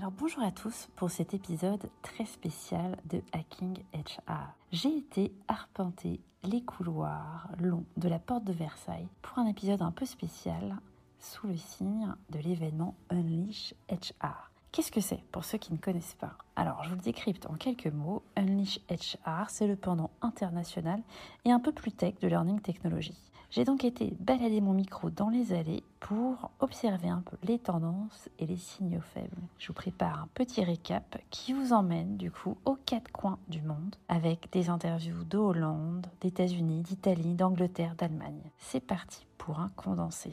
Alors bonjour à tous pour cet épisode très spécial de Hacking HR. J'ai été arpenter les couloirs longs de la porte de Versailles pour un épisode un peu spécial sous le signe de l'événement Unleash HR. Qu'est-ce que c'est pour ceux qui ne connaissent pas? Alors je vous le décrypte en quelques mots. Unleash HR, c'est le pendant international et un peu plus tech de Learning Technology. J'ai donc été balader mon micro dans les allées pour observer un peu les tendances et les signaux faibles. Je vous prépare un petit récap qui vous emmène du coup aux quatre coins du monde avec des interviews de Hollande, d'États-Unis, d'Italie, d'Angleterre, d'Allemagne. C'est parti pour un condensé.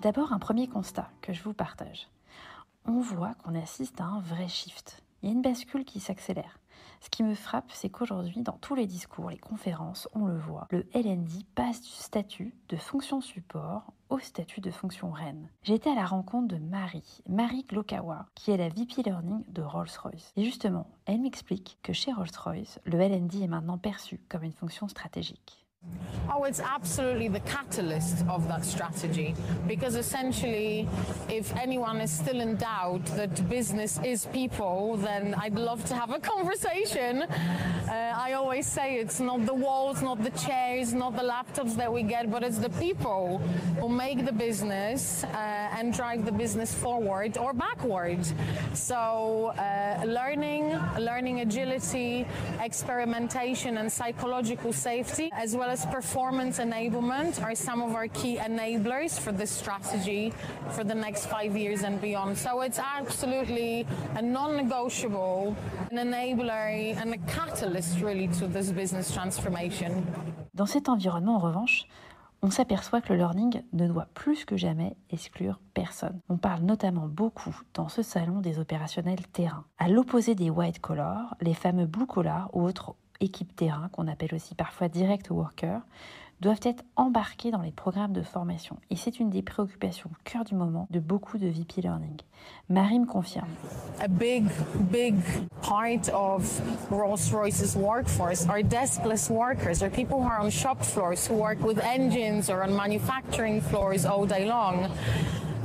D'abord, un premier constat que je vous partage. On voit qu'on assiste à un vrai shift. Il y a une bascule qui s'accélère. Ce qui me frappe, c'est qu'aujourd'hui, dans tous les discours, les conférences, on le voit, le L&D passe du statut de fonction support au statut de fonction reine. J'ai été à la rencontre de Marie Glokawa, qui est la VP Learning de Rolls-Royce. Et justement, elle m'explique que chez Rolls-Royce, le L&D est maintenant perçu comme une fonction stratégique. Oh, it's absolutely the catalyst of that strategy, because essentially, if anyone is still in doubt that business is people, then I'd love to have a conversation. I always say it's not the walls, not the chairs, not the laptops that we get, but it's the people who make the business and drive the business forward or backward. So learning agility, experimentation and psychological safety, as well as performance enablement, are some of our key enablers for this strategy for the next 5 years and beyond. So it's absolutely a non-negotiable, an enabler and a catalyst really to this business transformation. Dans cet environnement, en revanche, on s'aperçoit que le learning ne doit plus que jamais exclure personne. On parle notamment beaucoup dans ce salon des opérationnels terrain. À l'opposé des white collars, les fameux blue collars ou autres équipes terrain, qu'on appelle aussi parfois direct workers, doivent être embarqués dans les programmes de formation. Et c'est une des préoccupations au cœur du moment de beaucoup de VP Learning. Marie me confirme. A big part of Rolls-Royce's workforce are deskless workers, or people who are on shop floors, who work with engines or on manufacturing floors all day long.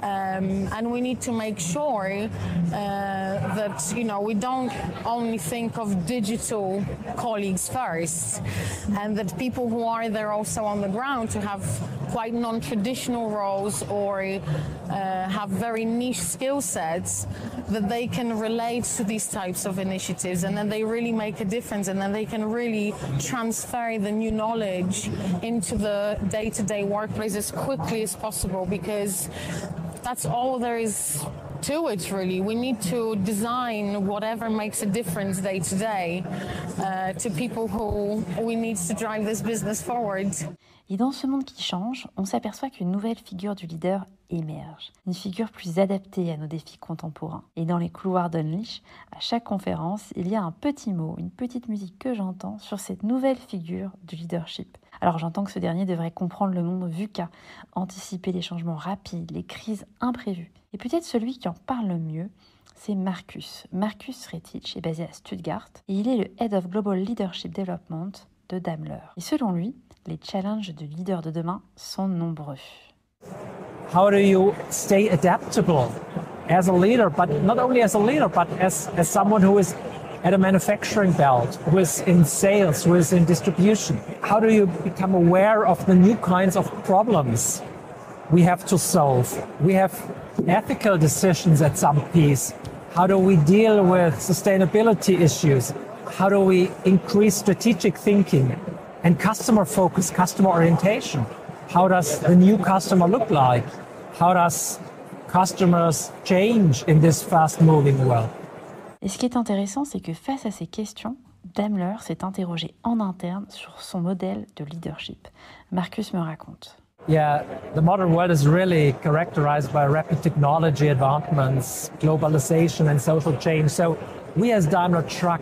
And we need to make sure that, we don't only think of digital colleagues first, and that people who are there also on the ground to have quite non-traditional roles or have very niche skill sets, that they can relate to these types of initiatives, and then they really make a difference, and then they can really transfer the new knowledge into the day-to-day workplace as quickly as possible, because that's all there is to it, really. We need to design whatever makes a difference day to day to people who we need to drive this business forward. Et dans ce monde qui change, on s'aperçoit qu'une nouvelle figure du leader émerge. Une figure plus adaptée à nos défis contemporains. Et dans les couloirs d'Unleash, à chaque conférence, il y a un petit mot, une petite musique que j'entends sur cette nouvelle figure du leadership. Alors j'entends que ce dernier devrait comprendre le monde VUCA, anticiper les changements rapides, les crises imprévues. Et peut-être celui qui en parle le mieux, c'est Marcus. Marcus Retich est basé à Stuttgart et il est le Head of Global Leadership Development de Daimler. Et selon lui, les challenges de leader de demain sont nombreux. How do you stay adaptable as a leader, but not only as a leader, but as someone who is at a manufacturing belt, who is in sales, who is in distribution? How do you become aware of the new kinds of problems we have to solve? We have ethical decisions at some piece. How do we deal with sustainability issues? How do we increase strategic thinking and customer focus, customer orientation? How does the new customer look like? How does customers change in this fast-moving world? Et ce qui est intéressant, c'est que face à ces questions, Daimler s'est interrogé en interne sur son modèle de leadership. Marcus me raconte. Yeah, the modern world is really characterized by rapid technology advancements, globalization and social change. So we as Daimler Truck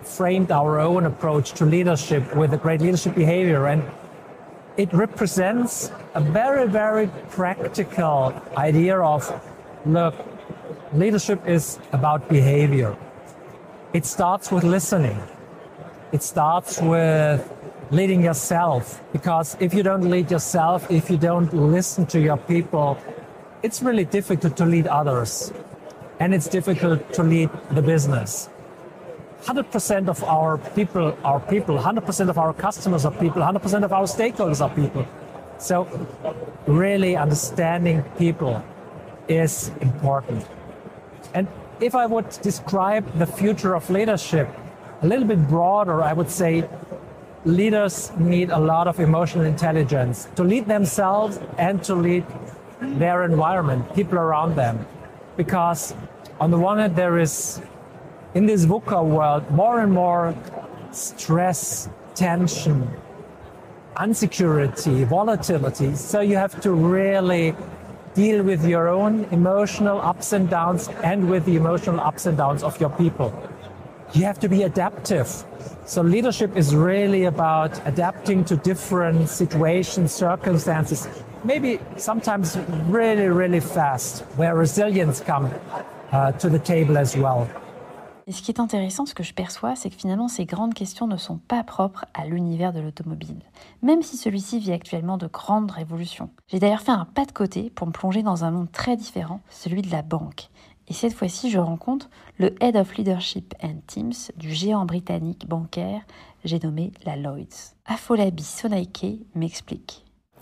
framed our own approach to leadership with a great leadership behavior, and it represents a very, very practical idea of, look, leadership is about behavior. It starts with listening. It starts with leading yourself. Because if you don't lead yourself, if you don't listen to your people, it's really difficult to lead others. And it's difficult to lead the business. 100% of our people are people, 100% of our customers are people, 100% of our stakeholders are people. So really understanding people is important. And if I would describe the future of leadership a little bit broader, I would say leaders need a lot of emotional intelligence to lead themselves and to lead their environment, people around them. Because on the one hand, there is, in this VUCA world, more and more stress, tension, insecurity, volatility. So you have to really deal with your own emotional ups and downs and with the emotional ups and downs of your people. You have to be adaptive. So leadership is really about adapting to different situations, circumstances, maybe sometimes really, really fast, where resilience comes to the table as well. Et ce qui est intéressant, ce que je perçois, c'est que finalement, ces grandes questions ne sont pas propres à l'univers de l'automobile, même si celui-ci vit actuellement de grandes révolutions. J'ai d'ailleurs fait un pas de côté pour me plonger dans un monde très différent, celui de la banque. Et cette fois-ci, je rencontre le Head of Leadership and Teams du géant britannique bancaire, j'ai nommé la Lloyds. Afolabi Sonaike m'explique.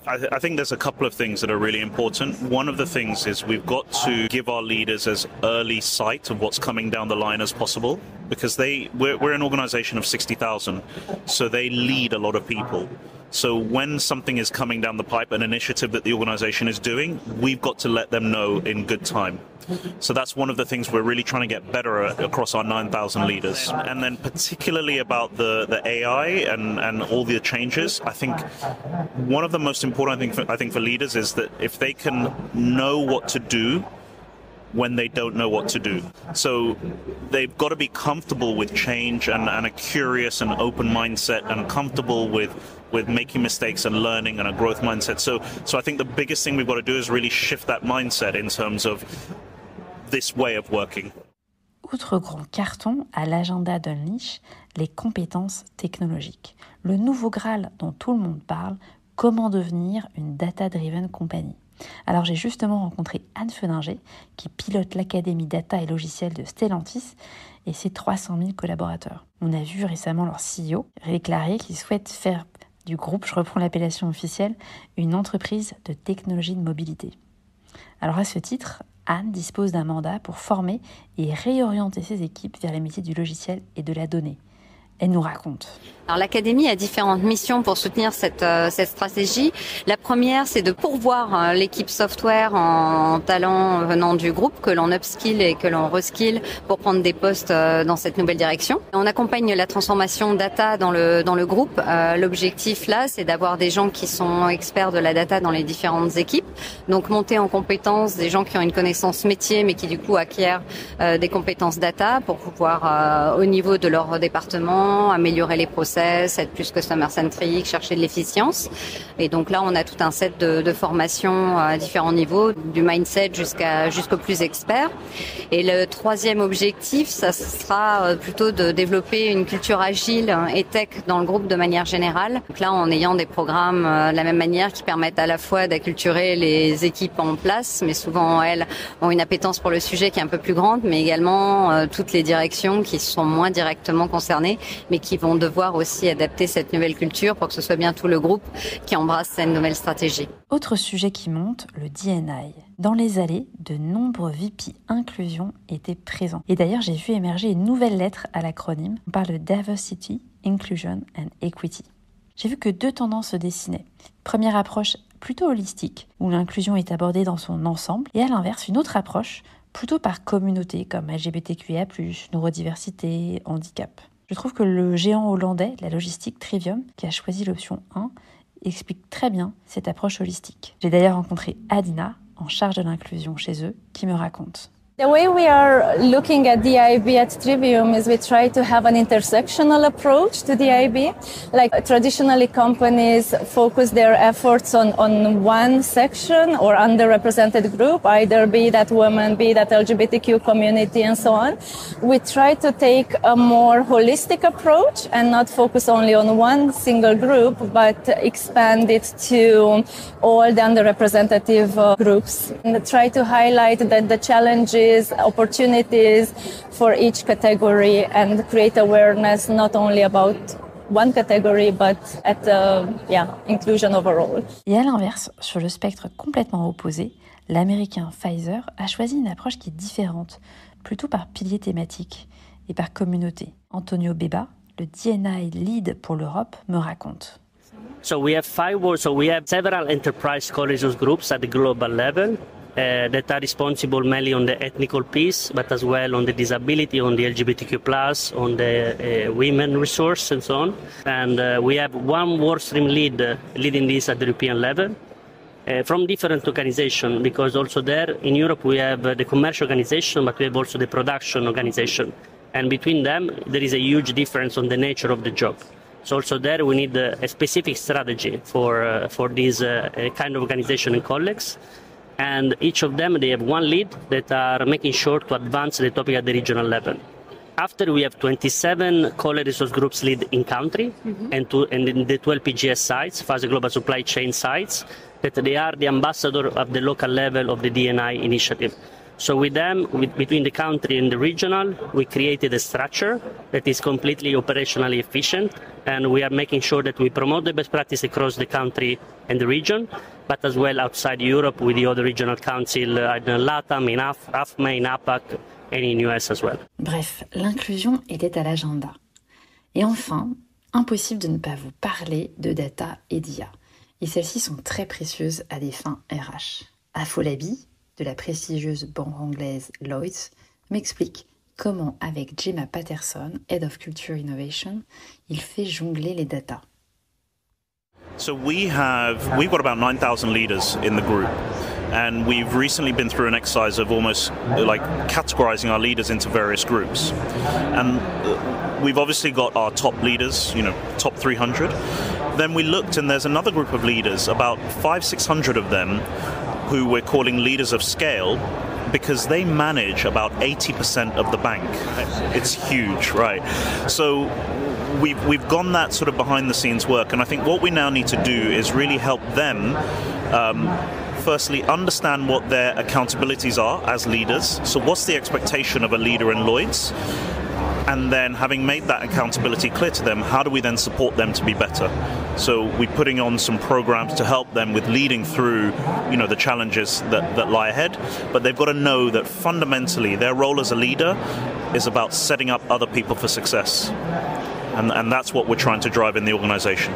I think there's a couple of things that are really important. One of the things is we've got to give our leaders as early sight of what's coming down the line as possible, because we're an organization of 60,000, so they lead a lot of people. So when something is coming down the pipe, an initiative that the organization is doing, we've got to let them know in good time. So that's one of the things we're really trying to get better at across our 9,000 leaders. And then particularly about the AI and all the changes, I think one of the most important I think for leaders is that if they can know what to do when they don't know what to do. So they've got to be comfortable with change and a curious and open mindset, and comfortable with making mistakes and learning, and a growth mindset. So I think the biggest thing we've got to do is really shift that mindset in terms of this way of working. Outre grand carton à l'agenda d'Unleash, les compétences technologiques. Le nouveau Graal dont tout le monde parle, comment devenir une data-driven compagnie. Alors j'ai justement rencontré Anne Feninger, qui pilote l'Académie data et logiciel de Stellantis et ses 300 000 collaborateurs. On a vu récemment leur CEO déclarer qu'il souhaite faire du groupe, je reprends l'appellation officielle, une entreprise de technologie de mobilité. Alors à ce titre, Anne dispose d'un mandat pour former et réorienter ses équipes vers les métiers du logiciel et de la donnée. Elle nous raconte. Alors l'Académie a différentes missions pour soutenir cette stratégie. La première, c'est de pourvoir l'équipe software en talents venant du groupe, que l'on upskill et que l'on reskill pour prendre des postes dans cette nouvelle direction. On accompagne la transformation data dans le groupe. L'objectif là, c'est d'avoir des gens qui sont experts de la data dans les différentes équipes. Donc monter en compétences des gens qui ont une connaissance métier mais qui du coup acquièrent des compétences data pour pouvoir au niveau de leur département améliorer les process, être plus customer-centric, chercher de l'efficience. Et donc là, on a tout un set de formations à différents niveaux, du mindset jusqu'au plus expert. Et le troisième objectif, ça sera plutôt de développer une culture agile et tech dans le groupe de manière générale. Donc là, en ayant des programmes de la même manière qui permettent à la fois d'acculturer les équipes en place, mais souvent, elles ont une appétence pour le sujet qui est un peu plus grande, mais également toutes les directions qui sont moins directement concernées, mais qui vont devoir aussi adapter cette nouvelle culture pour que ce soit bien tout le groupe qui embrasse cette nouvelle stratégie. Autre sujet qui monte, le D&I. Dans les allées, de nombreux VP inclusion étaient présents. Et d'ailleurs, j'ai vu émerger une nouvelle lettre à l'acronyme. On parle de Diversity, Inclusion and Equity. J'ai vu que deux tendances se dessinaient. Première approche plutôt holistique, où l'inclusion est abordée dans son ensemble, et à l'inverse, une autre approche plutôt par communauté, comme LGBTQIA+, neurodiversité, handicap. Je trouve que le géant hollandais de la logistique Trivium, qui a choisi l'option 1, explique très bien cette approche holistique. J'ai d'ailleurs rencontré Adina, en charge de l'inclusion chez eux, qui me raconte. The way we are looking at the IB at Trivium is we try to have an intersectional approach to the IB. Like traditionally companies focus their efforts on one section or underrepresented group, either be that women, be that LGBTQ community and so on. We try to take a more holistic approach and not focus only on one single group, but expand it to all the underrepresentative groups. And try to highlight that the challenges, opportunities for each category and create awareness not only about one category but at inclusion overall. Et à l'inverse, sur le spectre complètement opposé, l'américain Pfizer a choisi une approche qui est différente, plutôt par pilier thématique et par communauté. Antonio Beba, le D&I lead pour l'Europe, me raconte. So we have 5 words, so we have several enterprise coalition groups at the global level. That are responsible mainly on the ethnical piece, but as well on the disability, on the LGBTQ+, on the women resource and so on. And we have one work stream lead leading this at the European level from different organizations, because also there in Europe we have the commercial organization, but we have also the production organization. And between them there is a huge difference on the nature of the job. So also there we need a specific strategy for this kind of organization and colleagues. And each of them, they have one lead that are making sure to advance the topic at the regional level. After we have 27 college resource groups lead in country and in the 12 PGS sites, Fast Global Supply Chain sites, that they are the ambassador of the local level of the D&I initiative. So with them, between the country and the regional, we created a structure that is completely operationally efficient, and we are making sure that we promote the best practice across the country and the region, but as well outside Europe with the other regional council in LATAM, in AFME, in APAC, and in US as well. Bref, l'inclusion était à l'agenda. Et enfin, impossible de ne pas vous parler de data et d'IA. Et celles-ci sont très précieuses à des fins RH. Afolabi, de la prestigieuse banque anglaise Lloyds, m'explique comment, avec Gemma Patterson, Head of Culture Innovation, il fait jongler les data. So we've got about 9,000 leaders in the group, and we've recently been through an exercise of almost like categorizing our leaders into various groups. And we've obviously got our top leaders, top 300. Then we looked, and there's another group of leaders, about 500-600 of them, who we're calling leaders of scale, because they manage about 80% of the bank. It's huge, right? So we've gone that sort of behind the scenes work, and I think what we now need to do is really help them firstly understand what their accountabilities are as leaders. So what's the expectation of a leader in Lloyds? And then having made that accountability clear to them, how do we then support them to be better? So we're putting on some programs to help them with leading through, the challenges that lie ahead. But they've got to know that fundamentally their role as a leader is about setting up other people for success. And that's what we're trying to drive in the organization.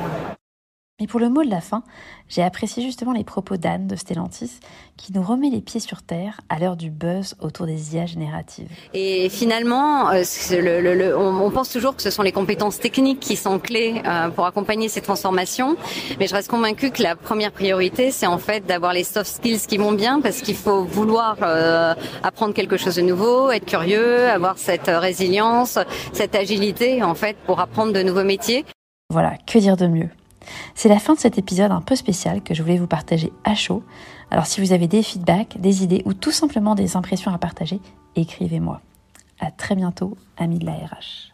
Mais pour le mot de la fin, j'ai apprécié justement les propos d'Anne de Stellantis qui nous remet les pieds sur terre à l'heure du buzz autour des IA génératives. Et finalement, on pense toujours que ce sont les compétences techniques qui sont clés pour accompagner ces transformations, mais je reste convaincue que la première priorité, c'est en fait d'avoir les soft skills qui vont bien, parce qu'il faut vouloir apprendre quelque chose de nouveau, être curieux, avoir cette résilience, cette agilité en fait pour apprendre de nouveaux métiers. Voilà, que dire de mieux ? C'est la fin de cet épisode un peu spécial que je voulais vous partager à chaud. Alors si vous avez des feedbacks, des idées ou tout simplement des impressions à partager, écrivez-moi. À très bientôt, amis de la RH.